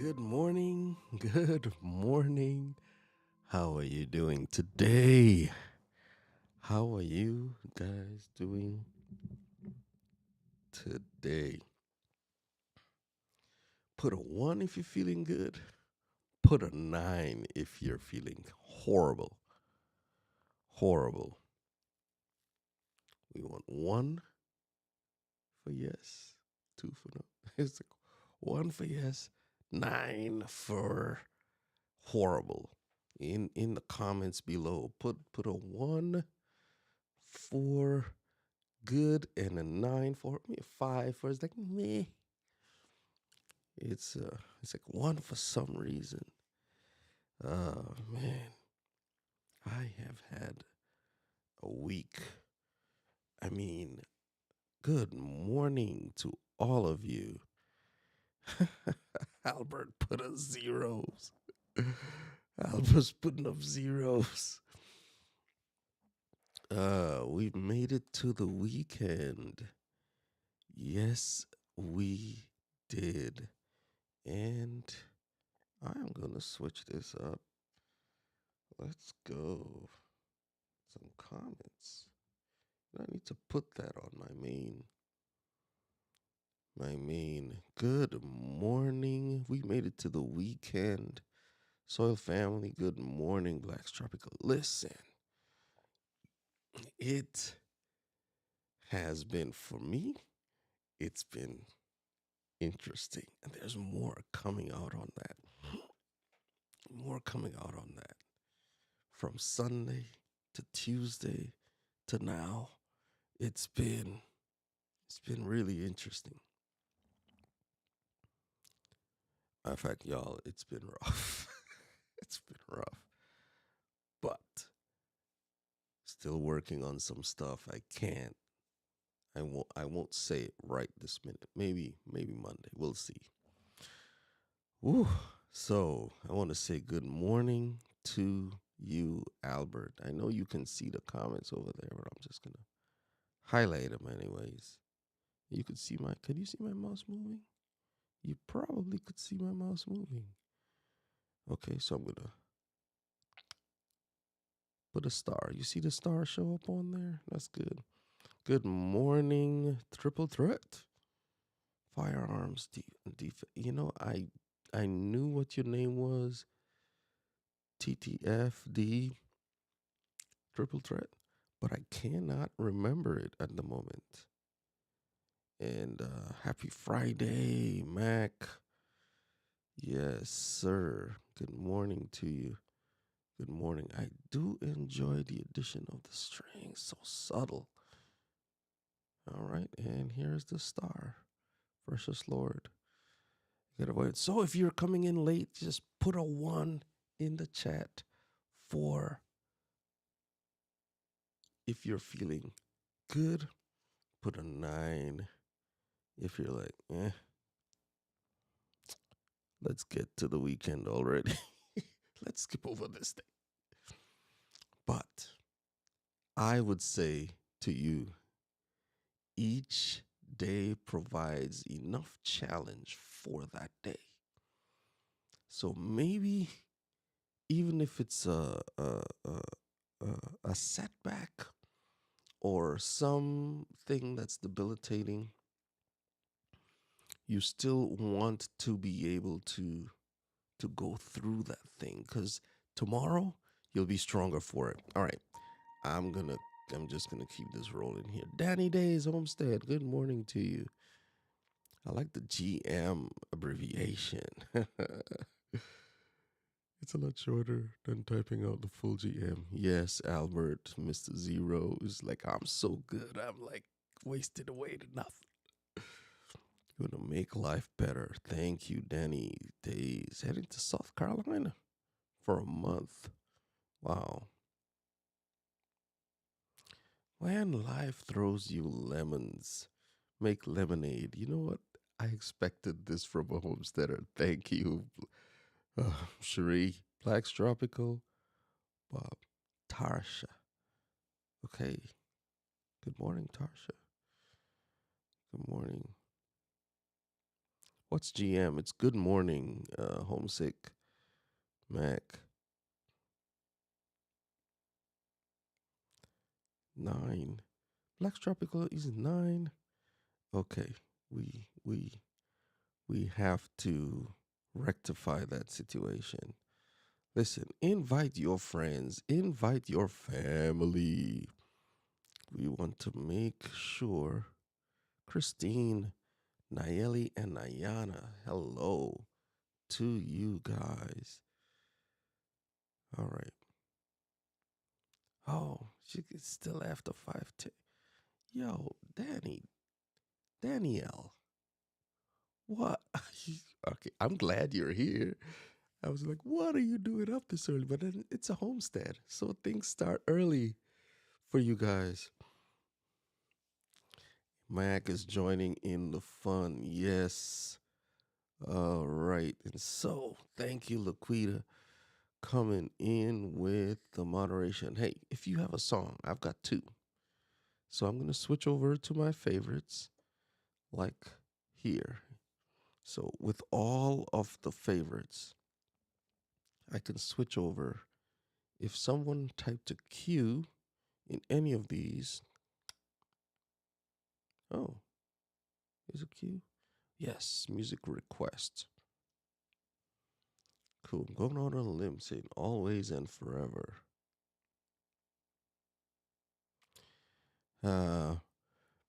Good morning. Good morning. How are you doing today? How are you guys doing today? Put a 1 if you're feeling good. Put a 9 if you're feeling horrible. Horrible. We want 1 for yes, 2 for no. It's like 1 for yes, 9 for horrible. In the comments below, put a 1 for good and a 9 for me, a 5 for it's like meh. It's like 1 for some reason. Oh man, I have had a week. I mean, good morning to all of you. Albert put up zeros. Albert's putting up zeros. We've made it to the weekend. Yes, we did. And I'm going to switch this up. Let's go. Some comments. I need to put that on my main. Good morning. We made it to the weekend. Soil family, good morning. Black's Tropical. Listen, it has been, for me, it's been interesting. And there's more coming out on that. More coming out on that. From Sunday to Tuesday to now, it's been really interesting. In fact, y'all, it's been rough. It's been rough. But still working on some stuff. I won't say it right this minute. Maybe Monday. We'll see. Woo. So I want to say good morning to you, Albert. I know you can see the comments over there, but I'm just gonna highlight them anyways. Could you see my mouse moving? You probably could see my mouse moving. Okay, so I'm gonna put a star. You see the star show up on there? That's good. Good morning, triple threat. Firearms You know, I knew what your name was. TTFD triple threat, but I cannot remember it at the moment. And happy Friday, Mac. Yes, sir. Good morning to you. Good morning. I do enjoy the addition of the strings, so subtle. All right, and here's the star. Precious Lord. Get away. So if you're coming in late, just put a 1 in the chat for if you're feeling good. Put a 9 if you're like, let's get to the weekend already. Let's skip over this day. But I would say to you, each day provides enough challenge for that day. So maybe even if it's a setback or something that's debilitating, you still want to be able to go through that thing, because tomorrow you'll be stronger for it. All right, I'm just gonna keep this rolling here. Danny Days Homestead, good morning to you. I like the GM abbreviation. It's a lot shorter than typing out the full GM. Yes, Albert, Mr. Zero is like, I'm so good. I'm like wasted away to nothing. Gonna make life better. Thank you, Danny Days. Heading to South Carolina for a month. Wow. When life throws you lemons, make lemonade. You know what? I expected this from a homesteader. Thank you, Cherie. Black's Tropical. Bob. Tarsha. Okay. Good morning, Tarsha. Good morning. What's GM? It's good morning, homesick Mac. 9. Black's Tropical is 9. Okay, we we have to rectify that situation. Listen, invite your friends, invite your family. We want to make sure Christine, Nayeli, and Nayana, hello to you guys. All right. Oh, it's still after 5:10. Yo, Danielle, what? Okay, I'm glad you're here. I was like, what are you doing up this early? But then it's a homestead, so things start early for you guys. Mac is joining in the fun. Yes. All right. And so, thank you, Laquita, coming in with the moderation. Hey, if you have a song, I've got two. So I'm going to switch over to my favorites, like here. So, with all of the favorites, I can switch over. If someone typed a Q in any of these, oh, is a Q? Yes, music request. Cool. I'm going out on a limb saying always and forever.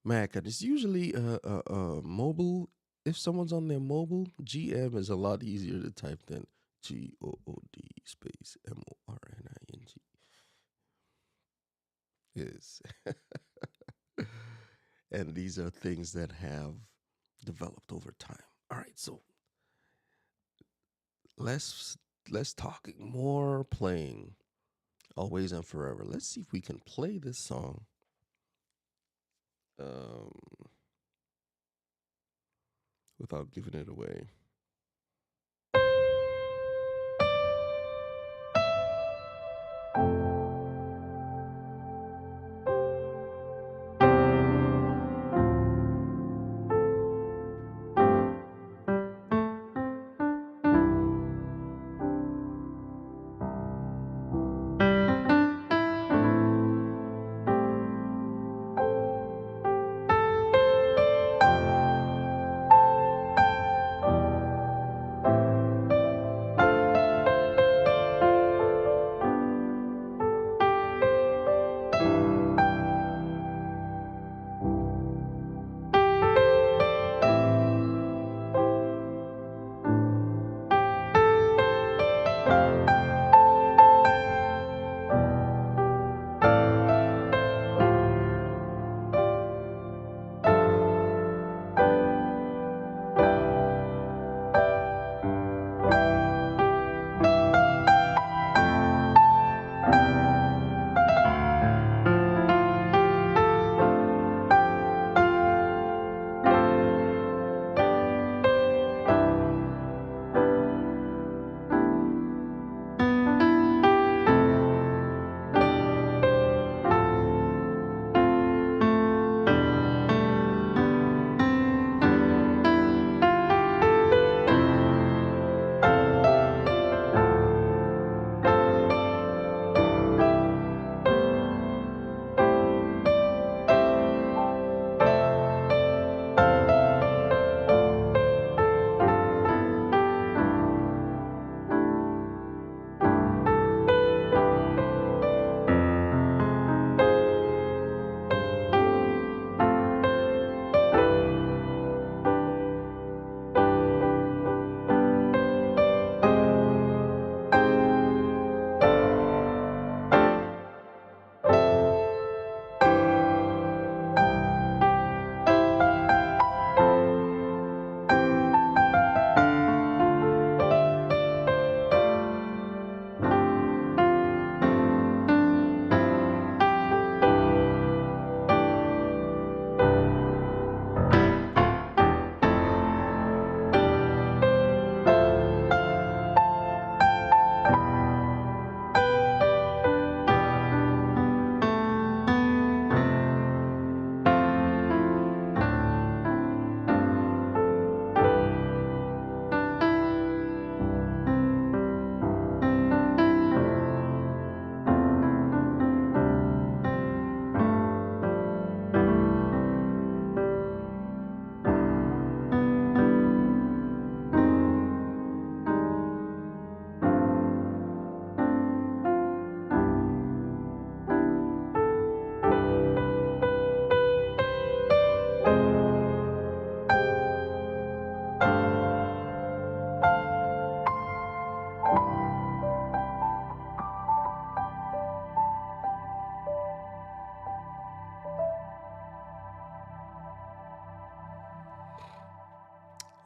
Mac, and it's usually mobile. If someone's on their mobile, GM is a lot easier to type than GOOD space MORNING. Is. And these are things that have developed over time. All right, so less talking, more playing, always and forever. Let's see if we can play this song. Without giving it away.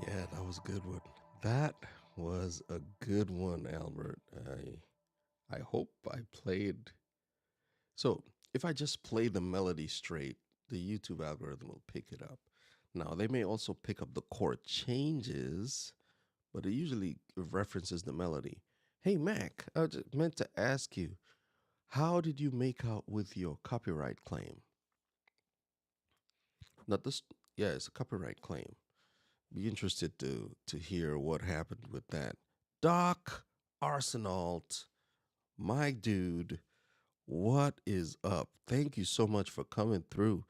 Yeah, that was a good one. That was a good one, Albert. I hope I played. So if I just play the melody straight, the YouTube algorithm will pick it up. Now they may also pick up the chord changes, but it usually references the melody. Hey Mac, I just meant to ask you, how did you make out with your copyright claim? Not this. Yeah, it's a copyright claim. Be interested to hear what happened with that. Doc Arsenault, my dude, what is up? Thank you so much for coming through.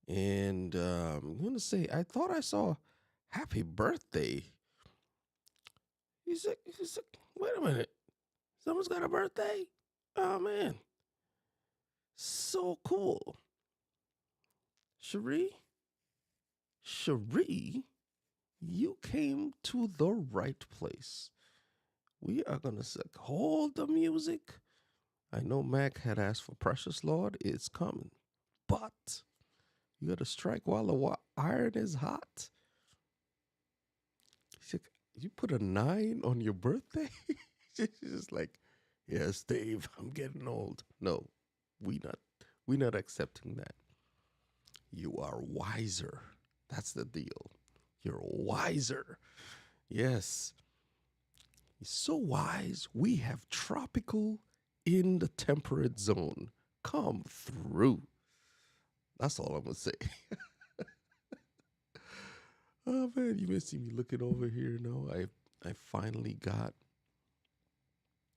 And I'm gonna say, I thought I saw happy birthday. He's like, wait a minute, someone's got a birthday? Oh man, so cool. Cherie, you came to the right place. We are gonna hold the music. I know Mac had asked for Precious Lord. It's coming. But you got to strike while the iron is hot. She's like, you put a 9 on your birthday? She's just like, yes, Dave, I'm getting old. No, we not accepting that. You are wiser. That's the deal. You're wiser. Yes. He's so wise. We have tropical in the temperate zone. Come through. That's all I'm gonna say. Oh man, you may see me looking over here now. I finally got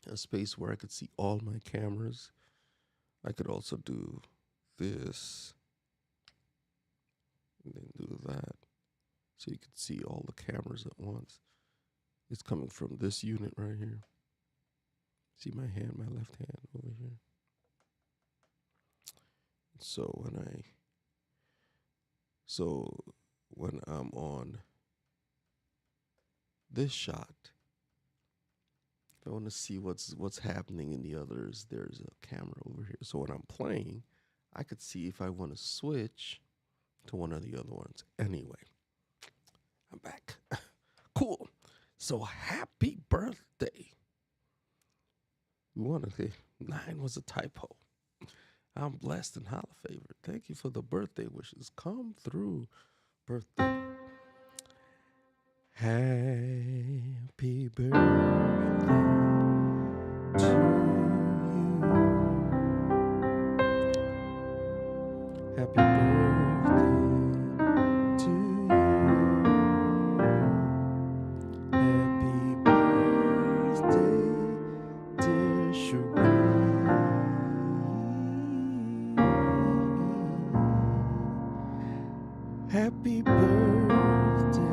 a space where I could see all my cameras. I could also do this and then do that. So you could see all the cameras at once. It's coming from this unit right here. See my hand, my left hand over here. So when I'm on this shot, if I want to see what's happening in the others, there's a camera over here. So when I'm playing, I could see if I want to switch to one of the other ones. Anyway, I'm back. Cool. So happy birthday. We want to say 9 was a typo. I'm blessed and highly favored. Thank you for the birthday wishes. Come through, birthday. Happy birthday to you. Happy birthday to you. Happy birthday, dear Cherie. Happy birthday to you.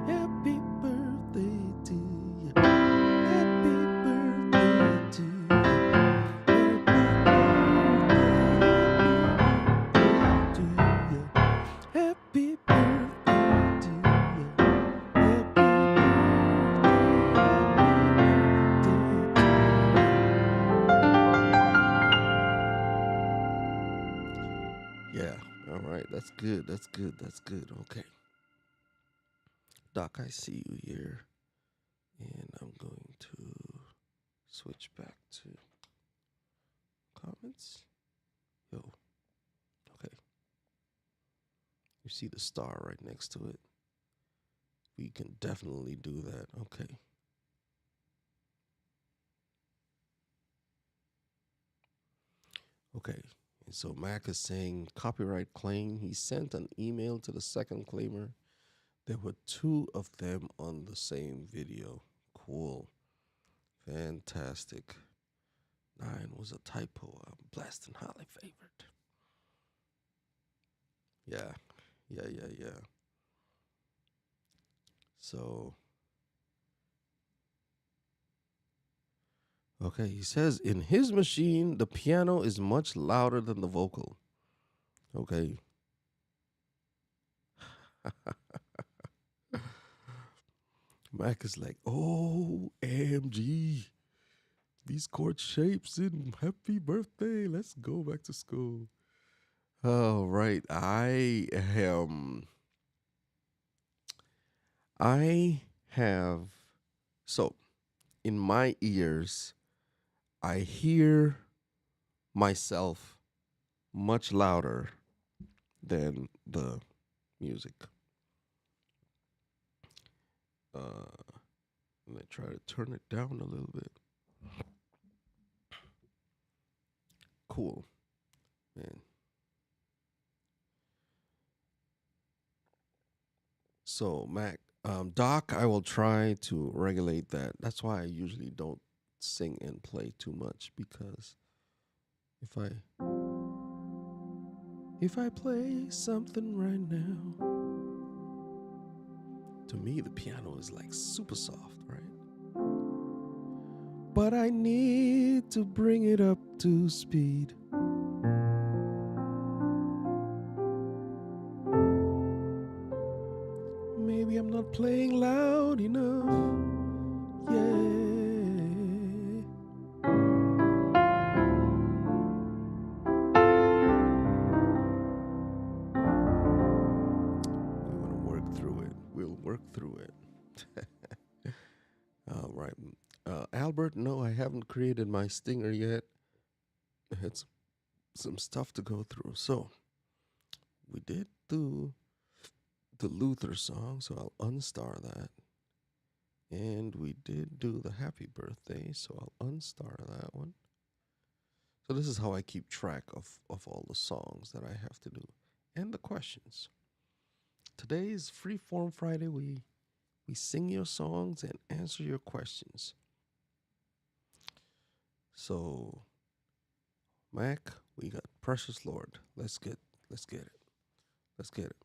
Happy birthday to you. Happy birthday to you. Happy birthday to you. Happy birthday. Yeah, all right. That's good. That's good. That's good. Okay. Doc, I see you here. And I'm going to switch back to comments. Yo, okay. You see the star right next to it. We can definitely do that. Okay. Okay. And so Mac is saying copyright claim. He sent an email to the second claimer. There were 2 of them on the same video. Cool. Fantastic. 9 was a typo. I'm blessed and highly favored. Yeah. Yeah. So, okay, he says in his machine, the piano is much louder than the vocal. Okay. Mac is like, OMG. these chord shapes in happy birthday. Let's go back to school. Oh, right. I have, so in my ears, I hear myself much louder than the music. And I try to turn it down a little bit. Cool, man. So, Mac, Doc, I will try to regulate that. That's why I usually don't sing and play too much because if I if I play something right now, to me the piano is like super soft, right? But I need to bring it up to speed. Maybe I'm not playing loud enough. Yeah. We want to work through it. We'll work through it. All right. Albert, no, I haven't created my stinger yet. I had some stuff to go through. So we did do the Luther song, so I'll unstar that. And we did do the happy birthday, so I'll unstar that one. So this is how I keep track of all the songs that I have to do and the questions. Today's Freeform Friday. We sing your songs and answer your questions. So, Mac, we got Precious Lord. Let's get it. Let's get it.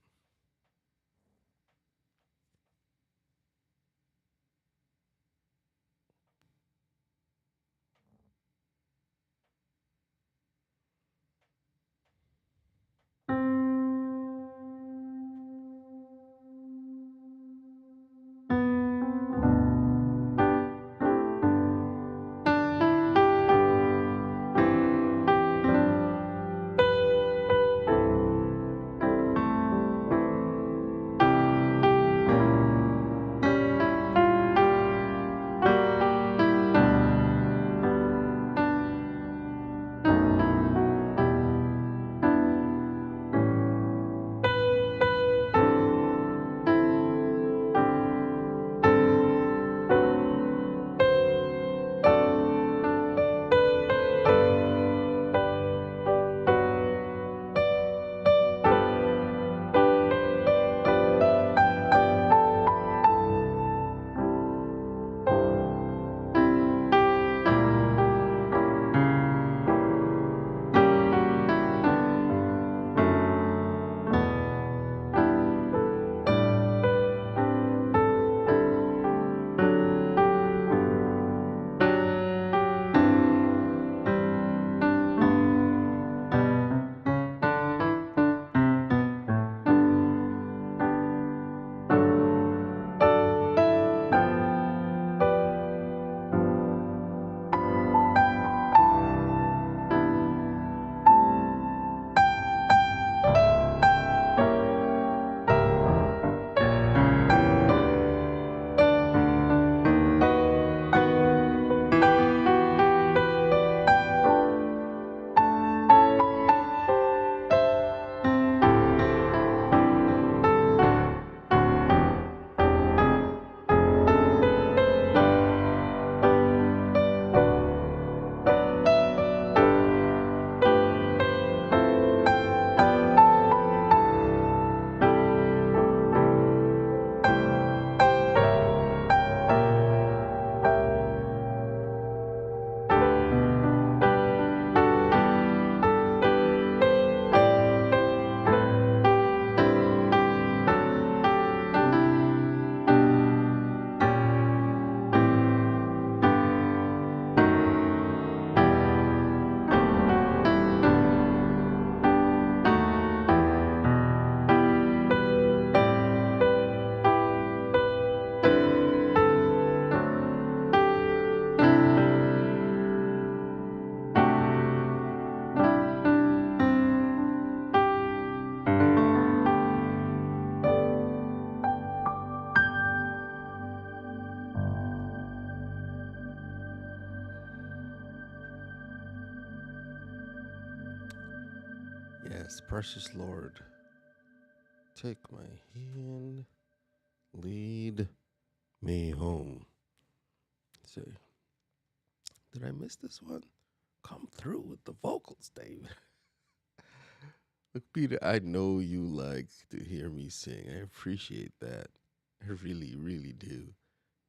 Yes, precious Lord, take my hand, lead me home. Say, did I miss this one? Come through with the vocals, David. Look, Peter, I know you like to hear me sing. I appreciate that. I really, really do.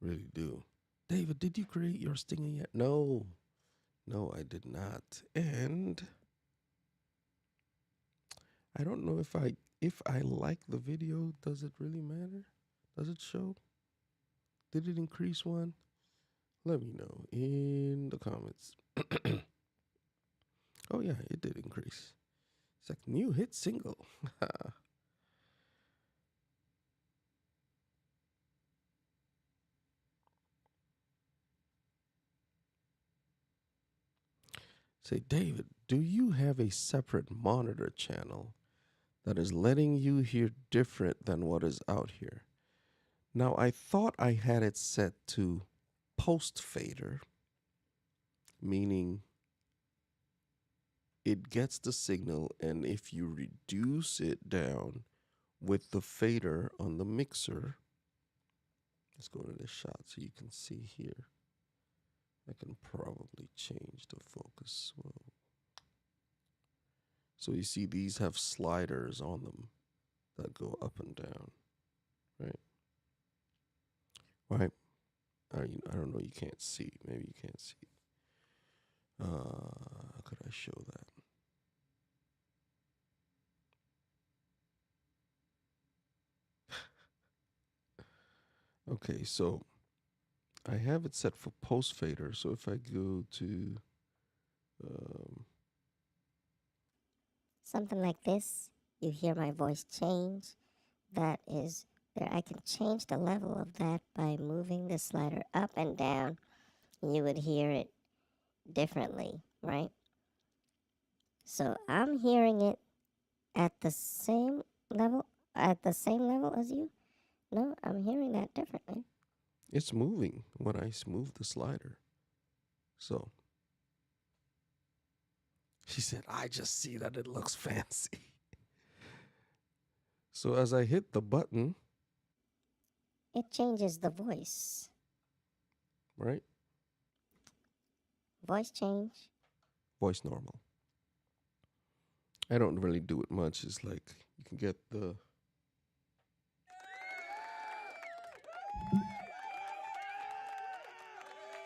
Really do. David, did you create your stinger yet? No. No, I did not. And I don't know if I like the video, does it really matter? Does it show? Did it increase one? Let me know in the comments. Oh yeah, it did increase. It's like new hit single. Say, David, do you have a separate monitor channel that is letting you hear different than what is out here? Now, I thought I had it set to post fader, meaning it gets the signal, and if you reduce it down with the fader on the mixer, let's go to this shot so you can see here. I can probably change the focus. Well, so you see these have sliders on them that go up and down, right? Right? I don't know. You can't see. Maybe you can't see. How could I show that? Okay, so I have it set for post fader. So if I go to um, something like this, you hear my voice change. That is there. I can change the level of that by moving the slider up and down. You would hear it differently, right? So I'm hearing it at the same level, as you. No, I'm hearing that differently. it's moving when I move the slider. So she said, I just see that it looks fancy. So as I hit the button, It changes the voice. right? Voice change. Voice normal. I don't really do it much. It's like you can get the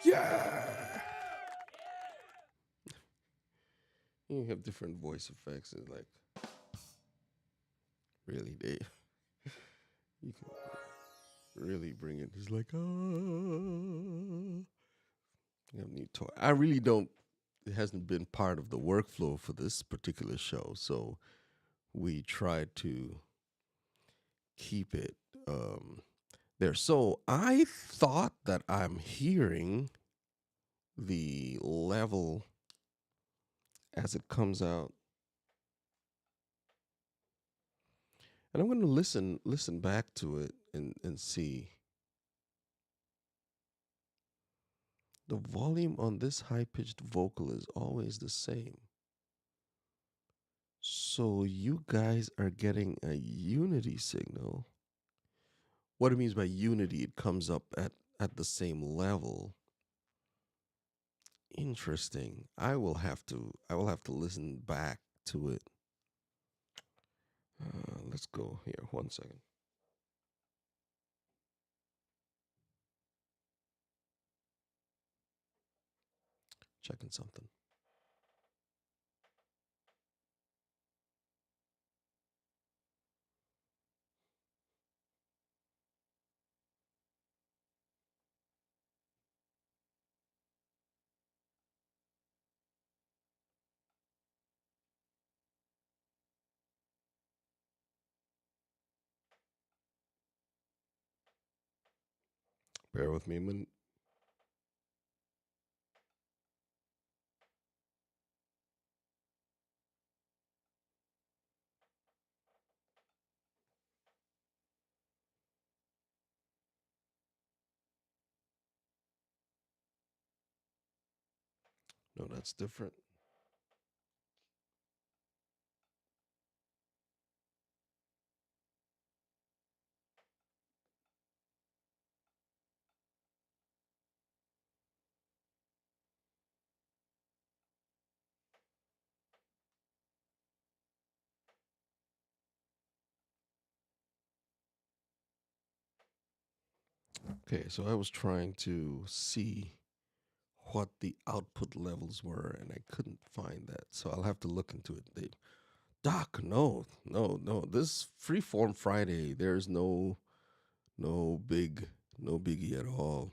yeah. You have different voice effects. It's like really, Dave. You can really bring it. It's like you have new toy. I really don't. It hasn't been part of the workflow for this particular show, so we tried to keep it there. So I thought that I'm hearing the level as it comes out, and I'm going to listen back to it and see the volume on this high pitched vocal is always the same. So you guys are getting a unity signal. What it means by unity, it comes up at the same level. Interesting. I will have to listen back to it. Let's go here. 1 second. Checking something. Bear with me a minute. No, that's different. Okay, so I was trying to see what the output levels were, and I couldn't find that. So I'll have to look into it. Doc, no, no, no. This Freeform Friday, there's no big, no biggie at all.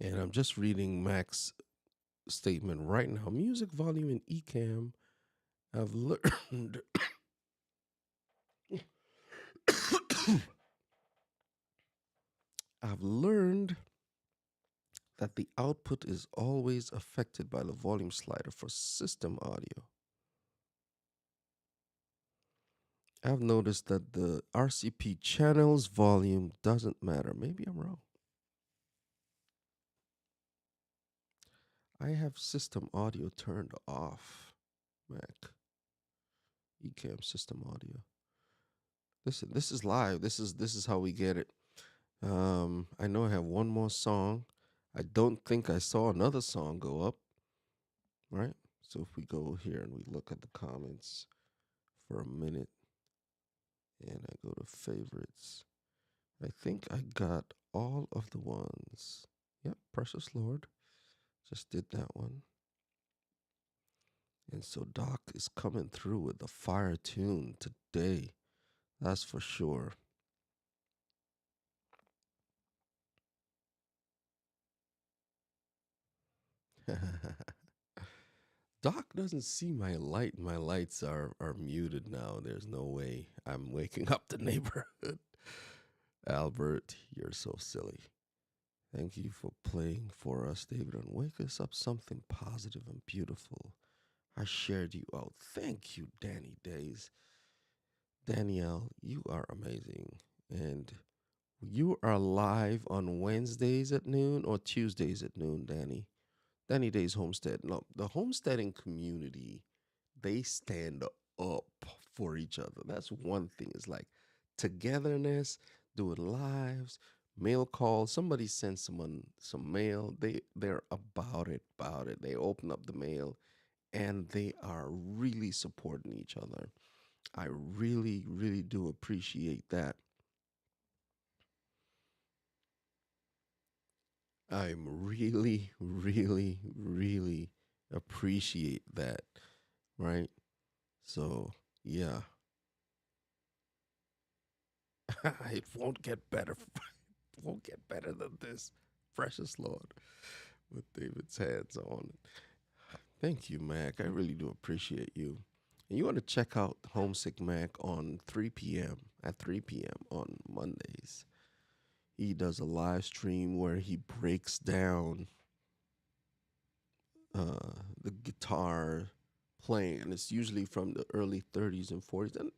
And I'm just reading Mac's statement right now. Music volume in Ecamm. I've learned. I've learned that the output is always affected by the volume slider for system audio. I've noticed that the RCP channel's volume doesn't matter. Maybe I'm wrong. I have system audio turned off. Mac. Ecamm system audio. Listen, this is live. This is how we get it. I know I have one more song. I don't think I saw another song go up, right? So if we go here and we look at the comments for a minute and I go to favorites, I think I got all of the ones. Yep, Precious Lord. Just did that one. And so Doc is coming through with the fire tune today. That's for sure. Doc doesn't see my light. My lights are muted now. There's no way I'm waking up the neighborhood. Albert, you're so silly. Thank you for playing for us, David, and wake us up something positive and beautiful. I shared you out. Thank you, Danny Days. Danielle, you are amazing. And you are live on Wednesdays at noon or Tuesdays at noon, Danny. Danny Days Homestead. No, the homesteading community, they stand up for each other. That's one thing. It's like togetherness, doing lives, mail calls. Somebody sends someone some mail. They're about it. They open up the mail and they are really supporting each other. I really, really do appreciate that. I'm really, really, really appreciate that. Right. So yeah, it won't get better. It won't get better than this. Precious Lord, with David's hands on it. Thank you, Mac. I really do appreciate you. And you want to check out Homesick Mac on 3 p.m. at 3 p.m. on Mondays. He does a live stream where he breaks down the guitar playing, and it's usually from the early 30s and 40s, and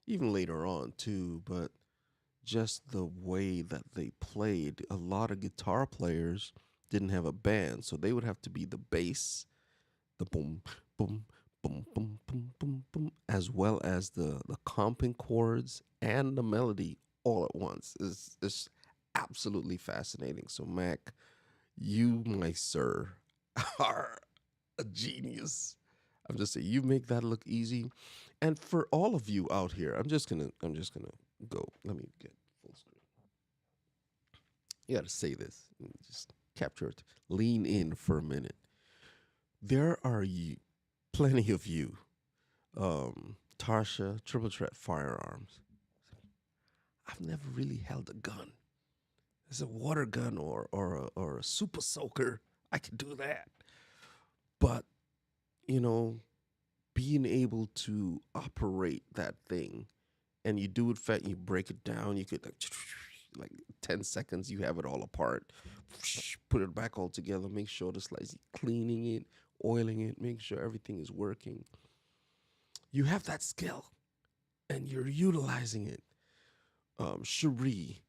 even later on too. But just the way that they played, a lot of guitar players didn't have a band, so they would have to be the bass, the boom, boom, boom, boom, boom, boom, boom, as well as the comping chords and the melody all at once. It's absolutely fascinating. So Mac, you, my sir, are a genius. I'm just saying, you make that look easy. And for all of you out here, I'm just gonna go. Let me get full screen. You got to say this. Just capture it. Lean in for a minute. There are plenty of you, Tarsha, Triple Threat Firearms. I've never really held a gun. It's a water gun or a super soaker. I can do that. But you know, being able to operate that thing, and you do it fat, you break it down, you could like 10 seconds, you have it all apart, put it back all together, make sure the slice, cleaning it, oiling it, make sure everything is working. You have that skill and you're utilizing it. Cherie,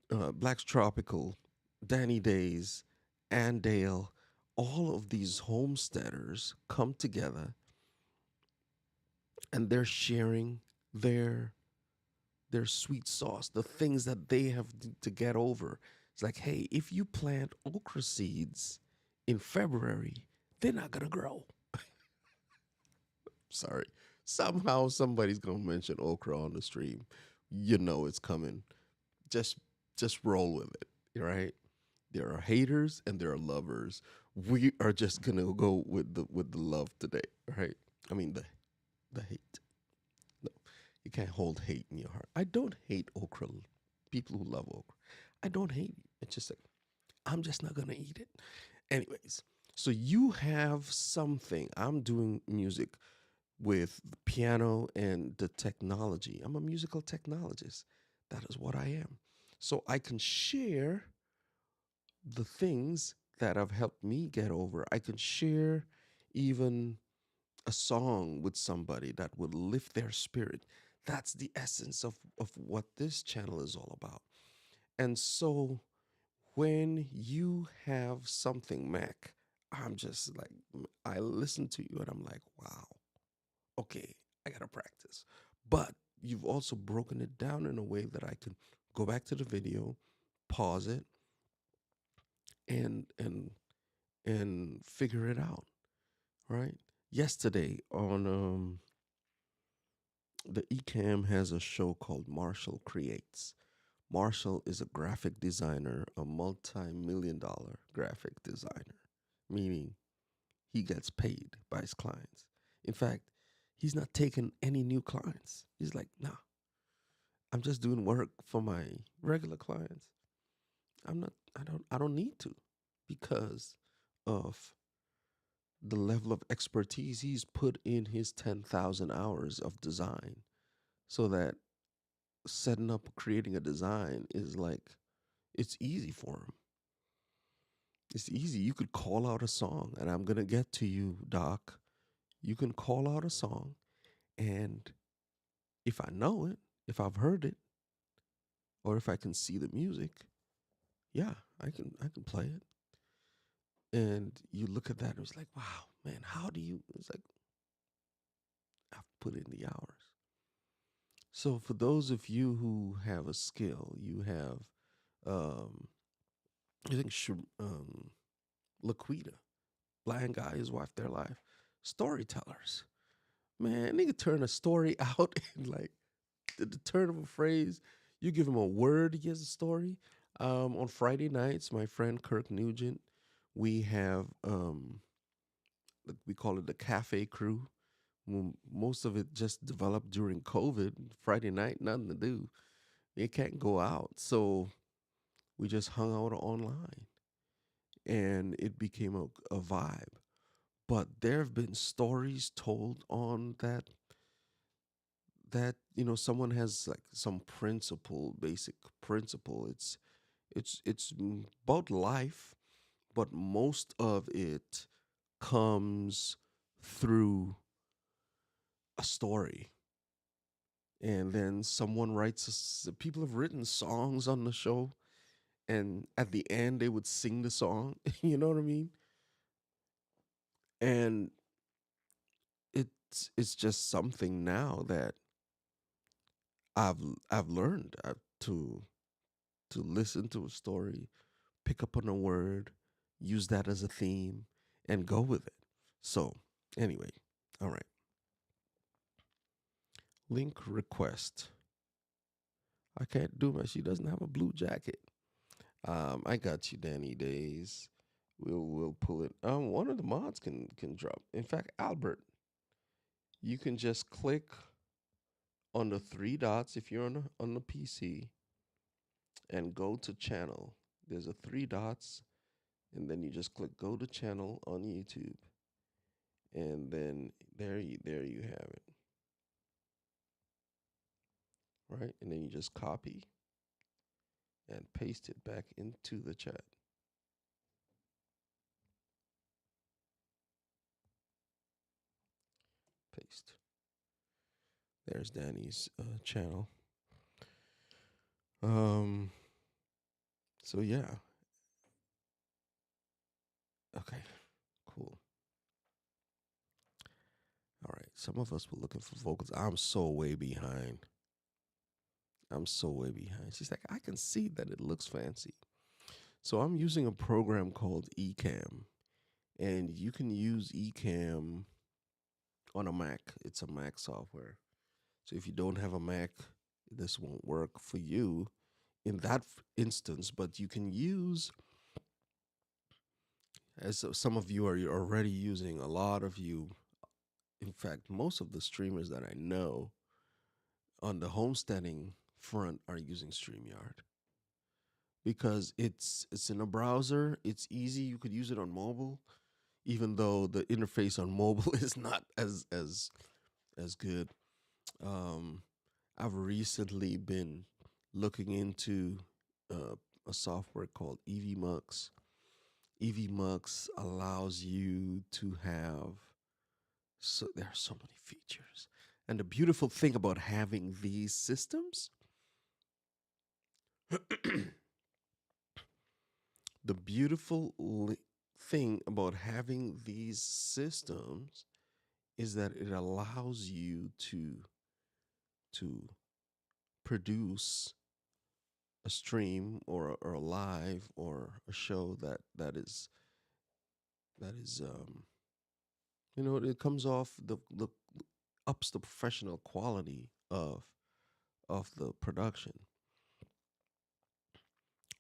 Black's Tropical, Danny Days, Andale, all of these homesteaders come together and they're sharing their their sweet sauce, the things that they have to get over. It's like, hey, if you plant okra seeds in February, they're not gonna grow. sorry. Somehow somebody's gonna mention okra on the stream. You know it's coming. Just just roll with it, right? There are haters and there are lovers. We are just gonna go with the love today, right? I mean the hate. No, you can't hold hate in your heart. I don't hate okra. People who love okra, I don't hate you. It's just like I'm just not gonna eat it. Anyways, so you have something. I'm doing music with the piano and the technology. I'm a musical technologist. That is what I am. So I can share the things that have helped me get over. I can share even a song with somebody that would lift their spirit. That's the essence of what this channel is all about. And so when you have something, Mac, I'm just like, I listen to you and I'm like, wow, okay, I gotta practice. But you've also broken it down in a way that I can go back to the video, pause it, and and and figure it out. Right? Yesterday on the Ecamm has a show called Marshall Creates. Marshall is a graphic designer, a multi-million dollar graphic designer, meaning he gets paid by his clients. In fact, he's not taking any new clients. He's like, nah, I'm just doing work for my regular clients. I don't need to because of the level of expertise he's put in his 10,000 hours of design so that setting up creating a design is like it's easy for him. It's easy. You could call out a song and I'm going to get to you, doc. You can call out a song and if I know it, if I've heard it or if I can see the music, yeah, I can play it. And you look at that and it's like, wow, man, how do you it's like I've put in the hours. So for those of you who have a skill, you have um I think Laquita, blind guy, his wife, their life, storytellers. Man, nigga turn a story out in like the turn of a phrase. You give him a word, he has a story. On Friday nights, my friend Kirk Nugent, we have we call it the cafe crew. Most of it just developed during COVID. Friday night, nothing to do. They can't go out, so we just hung out online, and it became a vibe. But there have been stories told on that someone has like some principle, basic principle. It's about life, but most of it comes through a story. And then someone writes people have written songs on the show, and at the end they would sing the song. You know what I mean? And it's just something now that I've I've learned to listen to a story, pick up on a word, use that as a theme, and go with it. So anyway, all right. Link request. I can't do my. She doesn't have a blue jacket. I got you, Danny Days. We'll pull it. One of the mods can drop. In fact, Albert, you can just click on the three dots if you're on the PC and go to channel. There's a three dots, and then you just click go to channel on YouTube, and then there you have it, right? And then you just copy and paste it back into the chat. Paste. There's Danny's channel. Um. So yeah. Okay. Cool. All right. Some of us were looking for vocals. I'm so way behind. I'm so way behind. She's like, I can see that it looks fancy. So I'm using a program called Ecamm, and you can use Ecamm on a Mac. It's a Mac software. So if you don't have a Mac, this won't work for you in that instance. But you can use, as some of you are already using, a lot of you, in fact, most of the streamers that I know on the homesteading front are using StreamYard because it's in a browser. It's easy. You could use it on mobile, even though the interface on mobile is not as good. Um, I've recently been looking into uh, a software called EVMux. EVMux allows you to have, so there are so many features. And the beautiful thing about having these systems, the beautiful thing about having these systems is that it allows you to produce a stream or a live or a show that is it comes off the ups the professional quality of the production,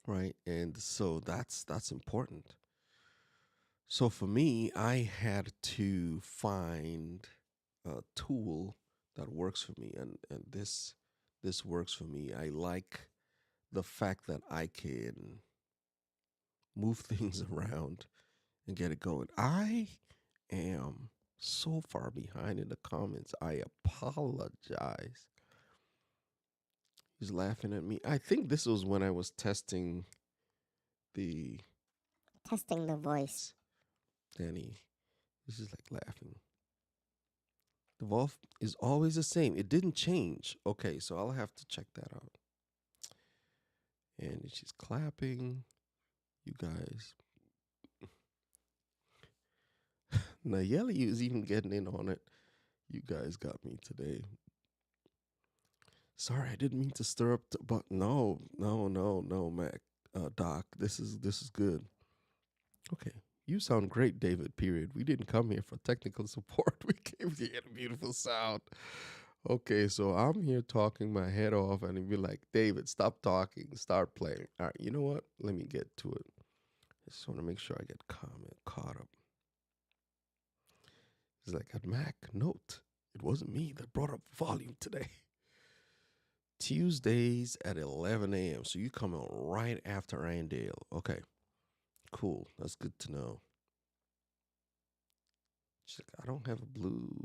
right? And so that's important. So for me, I had to find a tool that works for me, and this works for me. I like the fact that I can move things around and get it going. I am so far behind in the comments. I apologize. He's laughing at me. I think this was when I was testing the Testing the voice. Danny. He's just like laughing. The Wolf is always the same. It didn't change. Okay, so I'll have to check that out. And she's clapping. You guys. Nayeli is even getting in on it. You guys got me today. Sorry, I didn't mean to stir up, but no, Mac, Doc. This is good. Okay, you sound great, David. Period. We didn't come here for technical support. We came to get a beautiful sound. Okay, so I'm here talking my head off, and he'd be like, David, stop talking, start playing. All right, you know what? Let me get to it. I just want to make sure I get caught up. He's like, at Mac, note, it wasn't me that brought up volume today. Tuesdays at 11 a.m. So you come on right after Randale. Okay, cool. That's good to know. She's like, I don't have a blue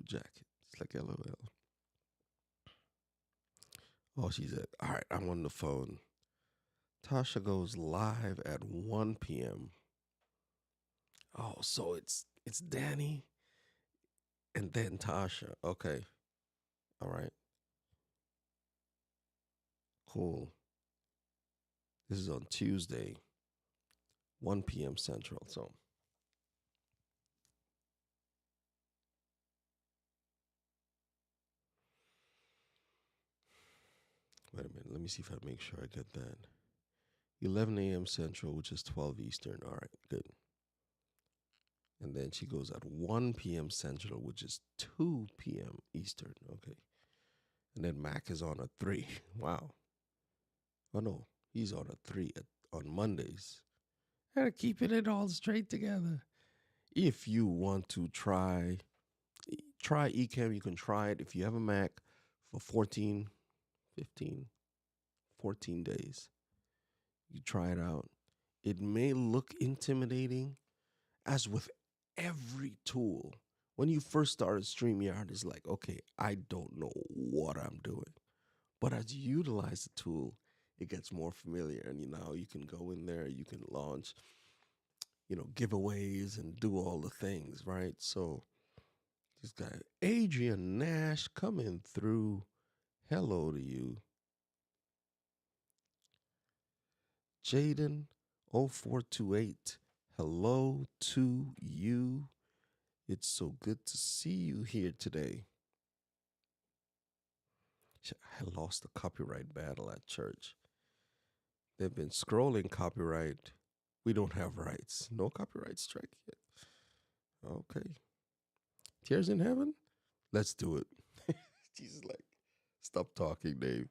jacket. It's like LOL. Oh, she's at, all right, I'm on the phone. Tasha goes live at 1 p.m. Oh, so it's Danny and then Tasha. Okay. All right. Cool. This is on Tuesday, 1 p.m. Central. So wait a minute. Let me see if I make sure I get that. 11 a.m. Central, which is 12 Eastern. All right, good. And then she goes at 1 p.m. Central, which is 2 p.m. Eastern. Okay. And then Mac is on at 3. Wow. Oh, no. He's on at 3 on Mondays. Gotta keeping it all straight together. If you want to try Ecamm, you can try it. If you have a Mac for 14, 15, 14 days, you try it out. It may look intimidating, as with every tool. When you first started StreamYard, it's like, okay, I don't know what I'm doing. But as you utilize the tool, it gets more familiar. And you can go in there, you can launch, giveaways and do all the things, right? So this guy, Adrian Nash, coming through. Hello to you. Jaden 0428. Hello to you. It's so good to see you here today. I lost the copyright battle at church. They've been scrolling copyright. We don't have rights. No copyright strike yet. Okay. Tears in Heaven? Let's do it. Jesus, like, stop talking, Dave.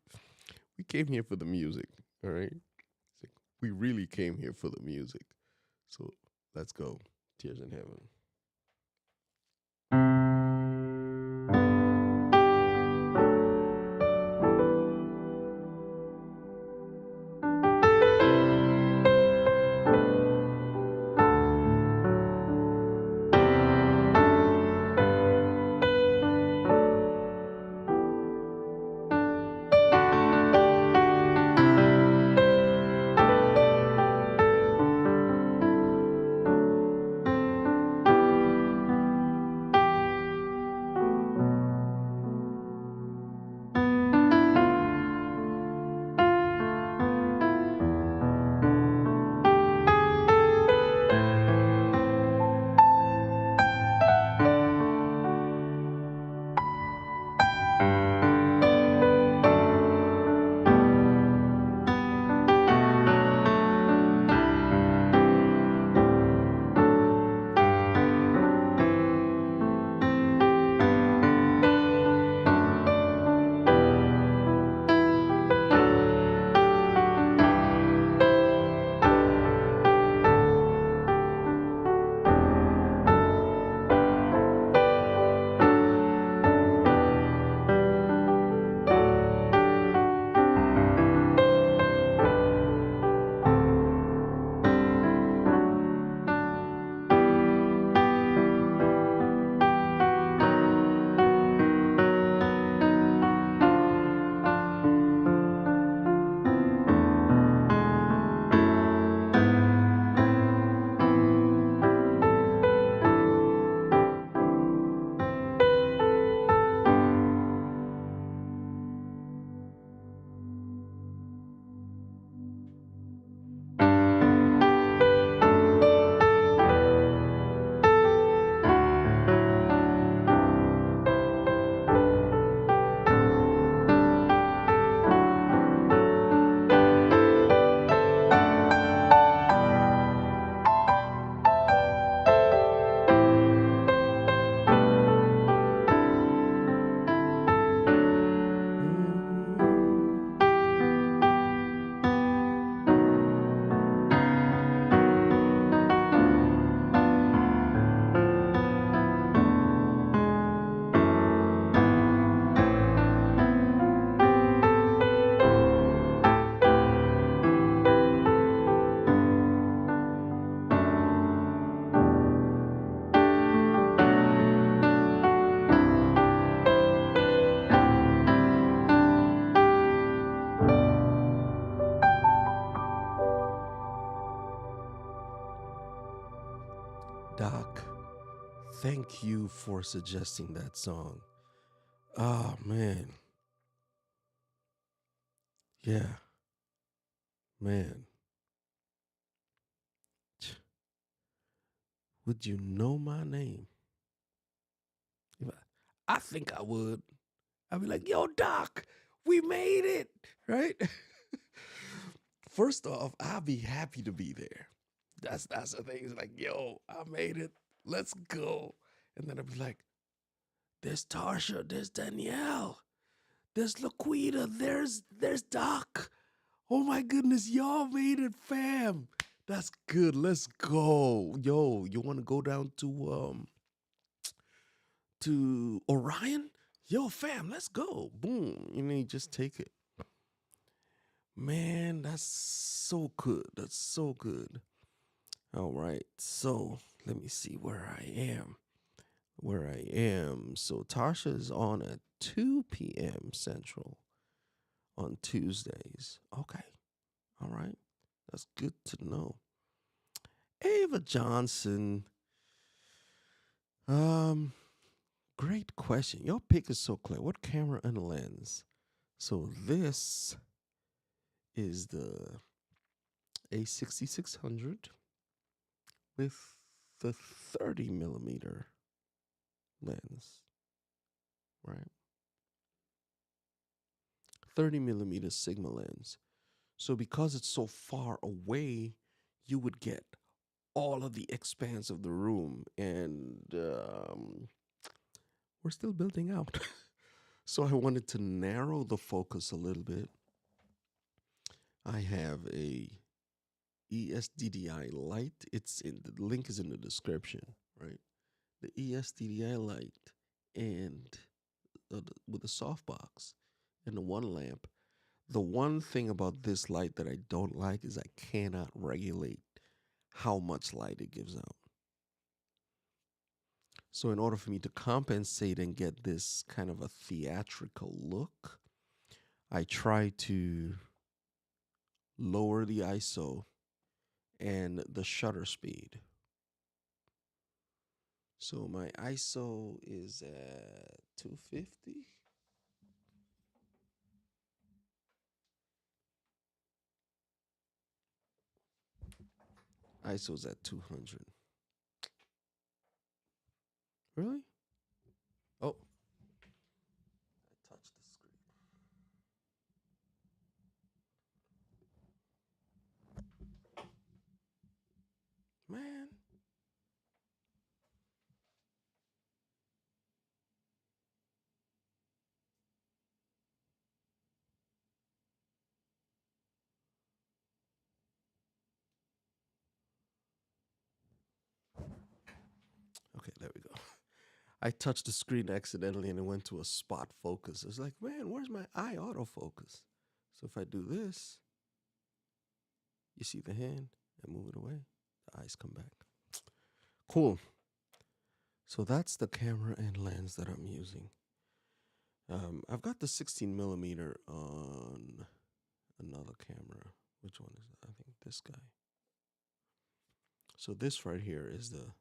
We came here for the music, all right? It's like, we really came here for the music. So let's go. Tears in Heaven. Mm. Doc, thank you for suggesting that song. Oh, man. Yeah, man. Would you know my name? If I think I would. I'd be like, yo, Doc, we made it, right? First off, I'll be happy to be there. That's the thing. It's like, yo, I made it. Let's go. And then I'd be like, there's Tarsha, there's Danielle, there's Laquita, there's Doc. Oh my goodness, y'all made it, fam. That's good. Let's go. Yo, you wanna go down to Orion? Yo, fam, let's go. Boom. You just take it. Man, that's so good. That's so good. All right. So let me see where I am. Where I am. So Tasha is on at 2 p.m. Central on Tuesdays. Okay. All right. That's good to know. Ava Johnson. Um, Great question. Your pick is so clear. What camera and lens? So this is the A6600 with the 30 millimeter lens, right? 30 millimeter Sigma lens. So because it's so far away, you would get all of the expanse of the room, and we're still building out. So I wanted to narrow the focus a little bit. I have a ESDDI light. It's in the link is in the description, right? The ESDDI light and with a softbox and the one lamp. The one thing about this light that I don't like is I cannot regulate how much light it gives out. So, in order for me to compensate and get this kind of a theatrical look, I try to lower the ISO and the shutter speed. So, my ISO is at 250. ISO's at 200. Really? Oh, I touched the screen. Man. Okay, there we go. I touched the screen accidentally and it went to a spot focus. It's like, man, where's my eye autofocus? So if I do this, you see the hand and move it away, the eyes come back. Cool. So that's the camera and lens that I'm using. I've got the 16 millimeter on another camera. Which one is that? I think this guy. So this right here is the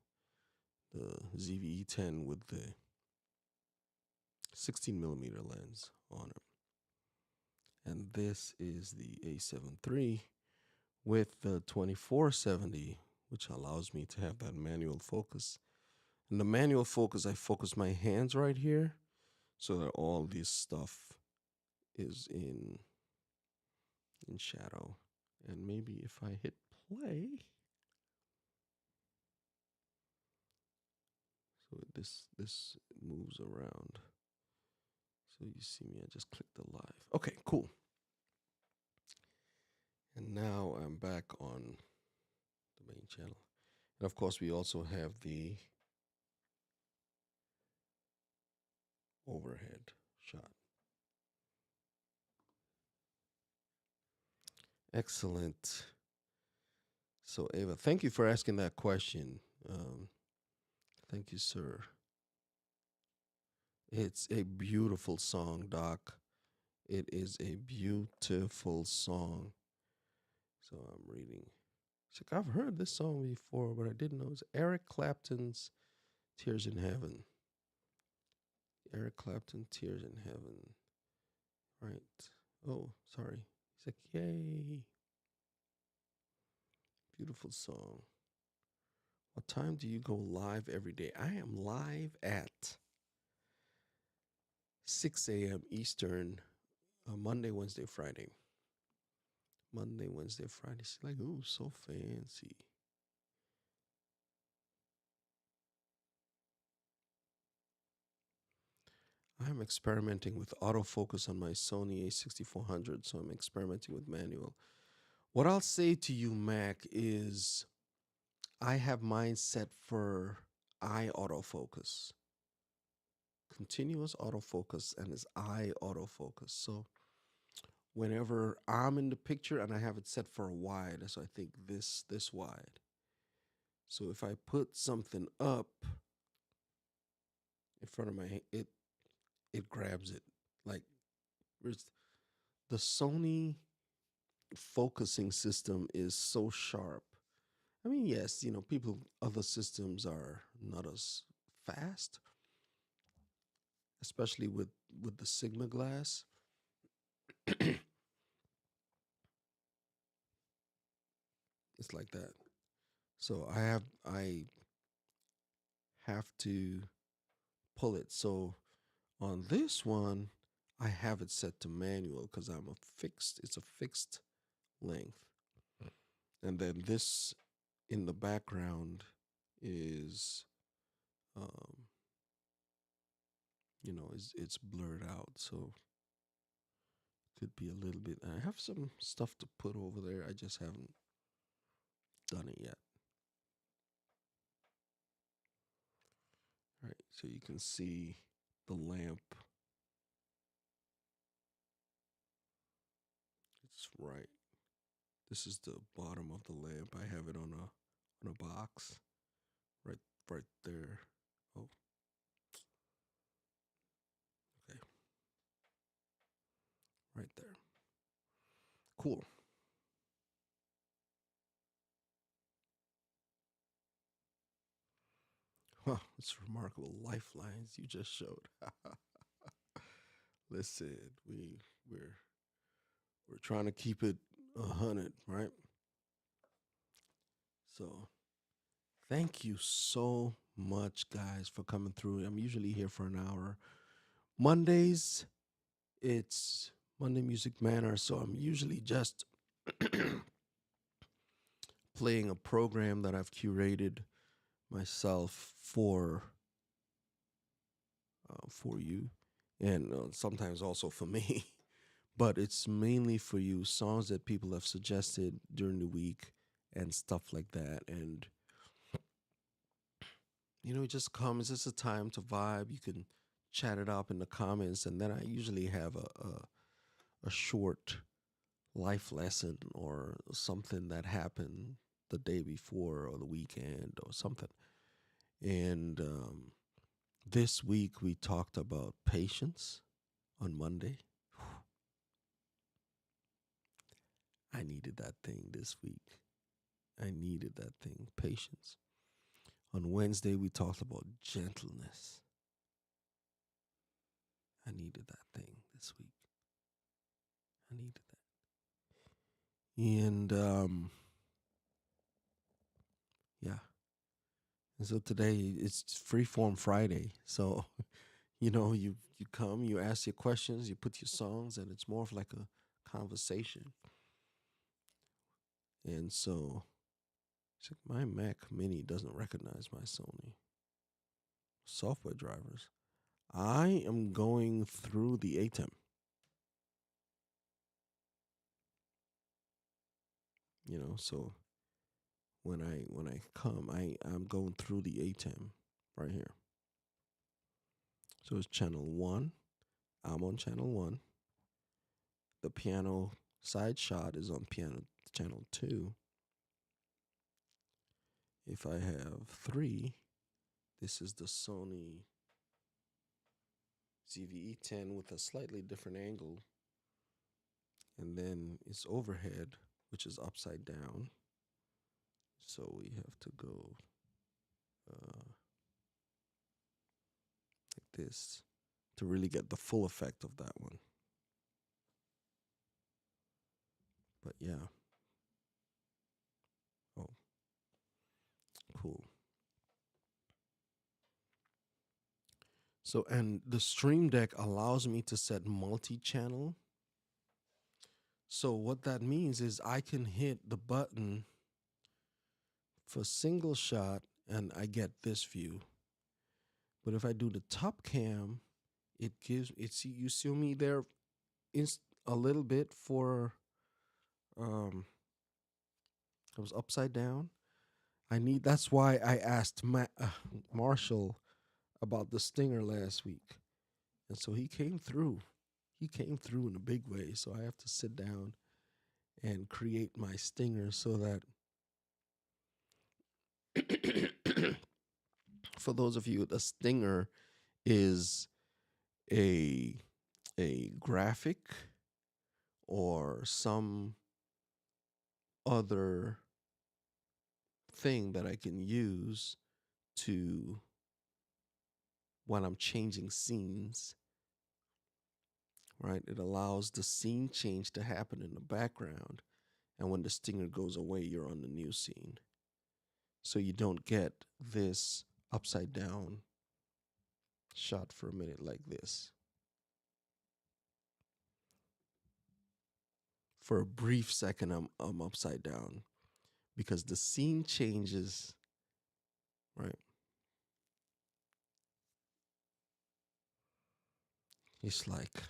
ZVE10 with the 16 millimeter lens on it. And this is the A7 III with the 2470, which allows me to have that manual focus. In the manual focus, I focus my hands right here so that all this stuff is in shadow. And maybe if I hit play, so this moves around. So you see me, I just click the live. Okay, cool. And now I'm back on the main channel. And of course, we also have the overhead shot. Excellent. So, Ava, thank you for asking that question. Thank you, sir. It's a beautiful song, Doc. It is a beautiful song. So I'm reading. It's like, I've heard this song before, but I didn't know it's Eric Clapton's Tears in Heaven. Eric Clapton, Tears in Heaven. Right. Oh, sorry. He's like, yay. Beautiful song. What time do you go live every day? I am live at 6 a.m. Eastern, Monday, Wednesday, Friday. Monday, Wednesday, Friday. She's like, ooh, so fancy. I'm experimenting with autofocus on my Sony A6400, so I'm experimenting with manual. What I'll say to you, Mac, is I have mine set for eye autofocus, continuous autofocus, and it's eye autofocus. So whenever I'm in the picture and I have it set for a wide, so I think this wide. So if I put something up in front of my it grabs it. Like the Sony focusing system is so sharp. I mean, yes, people other systems are not as fast, especially with the Sigma glass. It's like that. So I have to pull it. So on this one, I have it set to manual because it's a fixed length. And then this in the background is, um, it's blurred out. So could be a little bit. I have some stuff to put over there. I just haven't done it yet. All right. So you can see the lamp. It's right. This is the bottom of the lamp. I have it on a box right right there. Oh, okay. Right there. Cool. Huh, it's remarkable lifelines you just showed. Listen, we're we're trying to keep it 100, right? So thank you so much, guys, for coming through. I'm usually here for an hour. Mondays, it's Monday Music Manor, so I'm usually just playing a program that I've curated myself for you, and sometimes also for me. But it's mainly for you, songs that people have suggested during the week and stuff like that. And it just comes. It's a time to vibe. You can chat it up in the comments, and then I usually have a short life lesson or something that happened the day before or the weekend or something. And this week we talked about patience on Monday. I needed that thing this week. I needed that thing, patience. On Wednesday, we talked about gentleness. I needed that thing this week. I needed that. And yeah. And so today it's Freeform Friday. So, you come, you ask your questions, you put your songs, and it's more of like a conversation. And so it's like my Mac Mini doesn't recognize my Sony software drivers. I am going through the ATEM. So when I come, I'm going through the ATEM right here. So it's channel 1. I'm on channel 1. The piano side shot is on piano channel 2. If I have 3, this is the Sony ZV-E10 with a slightly different angle. And then it's overhead, which is upside down. So we have to go like this to really get the full effect of that one. But yeah. Oh, cool. So, and the Stream Deck allows me to set multi-channel. So what that means is I can hit the button for single shot and I get this view. But if I do the top cam, you see me there a little bit for I was upside down. That's why I asked Marshall about the stinger last week. And so he came through. He came through in a big way. So I have to sit down and create my stinger so that for those of you, the stinger is a graphic or some other thing that I can use to when I'm changing scenes, right? It allows the scene change to happen in the background. And when the stinger goes away, you're on the new scene. So you don't get this upside down shot for a minute like this. For a brief second, I'm upside down because the scene changes, right? It's like,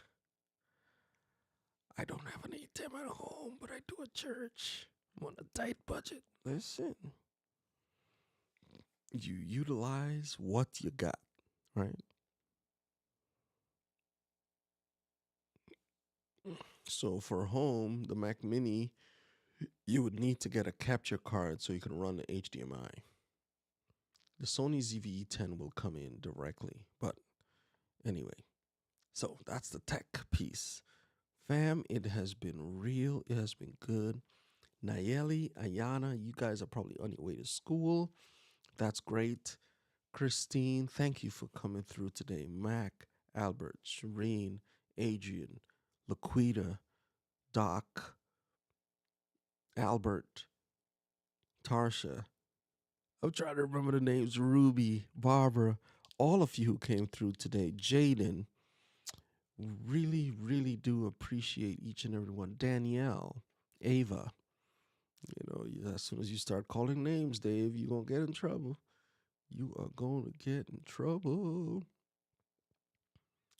I don't have an ATM at home, but I do a church. I'm on a tight budget. Listen, you utilize what you got, right? So for home, the Mac Mini, you would need to get a capture card so you can run the HDMI. The Sony ZV-E10 will come in directly, but anyway, so that's the tech piece. Fam, it has been real. It has been good. Nayeli, Ayana, you guys are probably on your way to school. That's great. Christine, thank you for coming through today. Mac, Albert, Shireen, Adrian, Laquita, Doc, Albert, Tarsha. I'm trying to remember the names. Ruby, Barbara, all of you who came through today. Jaden, really, really do appreciate each and every one. Danielle, Ava, as soon as you start calling names, Dave, you're going to get in trouble. You are going to get in trouble.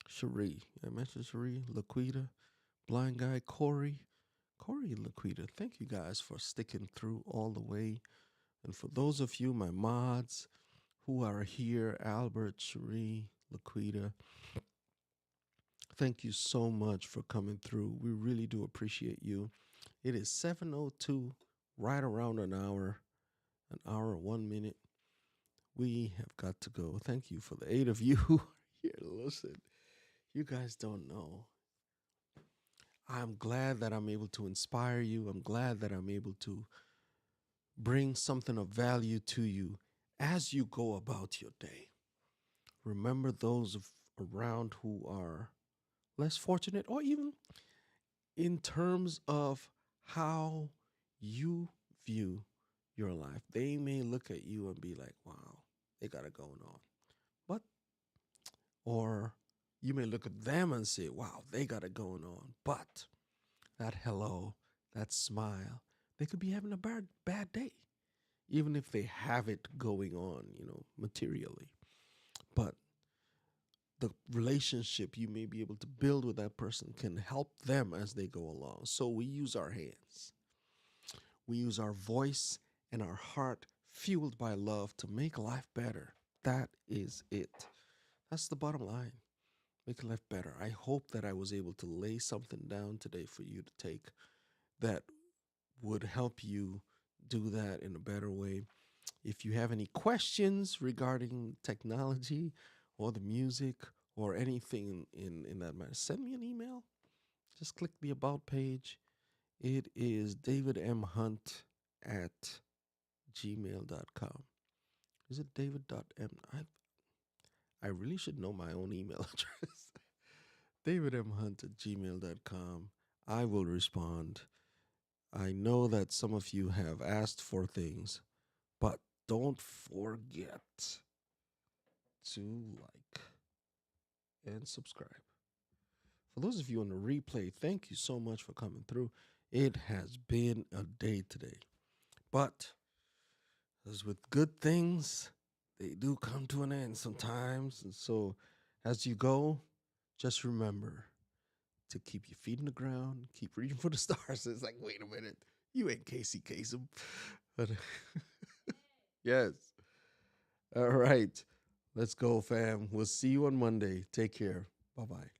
Cherie, I mentioned Cherie, Laquita, Blind Guy, Corey, and Laquita. Thank you guys for sticking through all the way. And for those of you, my mods who are here, Albert, Cherie, Laquita, thank you so much for coming through. We really do appreciate you. It is 7:02, right around an hour, 1 minute. We have got to go. Thank you for the 8 of you who are here to listen. You guys don't know. I'm glad that I'm able to inspire you. I'm glad that I'm able to bring something of value to you as you go about your day. Remember those around who are less fortunate, or even in terms of how you view your life. They may look at you and be like, wow, they got it going on. But, or you may look at them and say, wow, they got it going on. But that hello, that smile, they could be having a bad day, even if they have it going on, materially. But the relationship you may be able to build with that person can help them as they go along. So we use our hands, we use our voice and our heart fueled by love to make life better. That is it. That's the bottom line. Make life better. I hope that I was able to lay something down today for you to take that would help you do that in a better way. If you have any questions regarding technology or the music or anything in that matter, send me an email. Just click the About page. It is davidmhunt@gmail.com. Is it david.m? I really should know my own email address. davidmhunt@gmail.com. I will respond. I know that some of you have asked for things, but don't forget to like and subscribe. For those of you on the replay, thank you so much for coming through. It has been a day today. But as with good things, they do come to an end sometimes. And so as you go, just remember to keep your feet in the ground, keep reaching for the stars. It's like, wait a minute, you ain't Casey Kasem. But yes. All right. Let's go, fam. We'll see you on Monday. Take care. Bye bye.